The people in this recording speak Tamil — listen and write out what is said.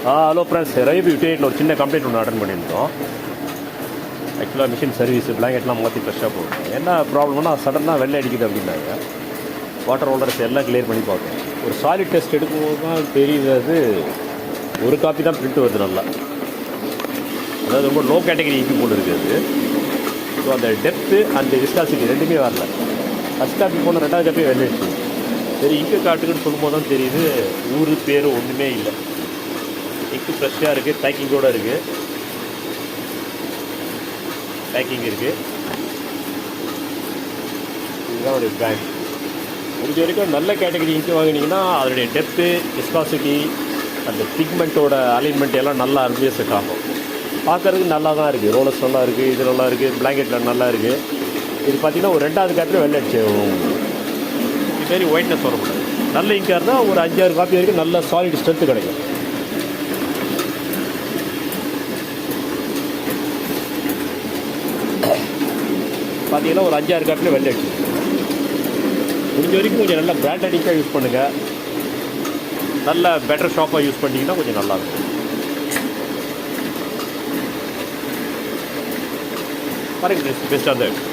ஹலோ ஃப்ரெண்ட்ஸ், ரவி யூடிஐட்டில் ஒரு சின்ன கம்ப்ளைண்ட் ஒன்று அட்டன் பண்ணியிருந்தோம். ஆக்சுவலாக மிஷின் சர்வீஸ் பிளாங்கெட்லாம் மாற்றி ஃப்ரெஷ்ஷாக போகும். என்ன ப்ராப்ளம்னா சடனாக வெள்ளை அடிக்குது அப்படின்னாங்க. வாட்டர் ஹோல்டர்ஸ் எல்லாம் கிளியர் பண்ணி பார்க்கணும். ஒரு சாலிட் டெஸ்ட் எடுக்கும்போது தான் தெரியுது. ஒரு காப்பி தான் பிரிண்ட் வருது நல்லா. அதாவது ரொம்ப லோ கேட்டகரி இங்கு போட்டு இருக்குது. ஸோ அந்த டெப்த்து அந்த விஸ்காசிட்டி ரெண்டுமே வரல. ஃபஸ்ட் காப்பி போன ரெண்டாவது காப்பியே வெள்ளை அடிச்சு. சரி இங்கு காட்டுக்குன்னு சொல்லும்போது தான் தெரியுது ஊர் பேர் ஒன்றுமே இல்லை. இங்கு ஃப்ரெஷ்ஷாக இருக்குது, பேக்கிங்கோடு இருக்குது. பேக்கிங் இருக்குது. இதுதான் ஒரு பிராண்ட். முடிஞ்ச வரைக்கும் நல்ல கேட்டகரி இங்கு வாங்கினீங்கன்னா அதனுடைய டெப்த்து, விஸ்காசிட்டி, அந்த பிக்மெண்ட்டோட அலைன்மெண்ட் எல்லாம் நல்லா அருமையாக செட் ஆகும். பார்க்குறதுக்கு நல்லா தான் இருக்குது. ரோலர்ஸ் நல்லா இருக்குது, இது நல்லா இருக்குது, பிளாங்கெட்டில் நல்லா இருக்குது. இது பார்த்திங்கன்னா ஒரு ரெண்டாவது காப்பியில் வெள்ளை அடிச்சு இது மாரி ஒயிட்னஸ் வரக்கூடாது. நல்ல இங்காக இருந்தால் ஒரு 5-6 காப்பி வரைக்கும் நல்ல சாலிட் ஸ்ட்ரென்த்து கிடைக்கும். பார்த்தீங்கன்னா ஒரு 5-6 காப்பியில் வெள்ளை அடிச்சு. முடிஞ்ச வரைக்கும் கொஞ்சம் நல்ல பிராண்டட் இங்காக யூஸ் பண்ணுங்கள். நல்ல பெட்டர் ஷாப்பாக யூஸ் பண்ணிங்கன்னா கொஞ்சம் நல்லாயிருக்கும். பாருங்கள், பெஸ்ட்டாக தான்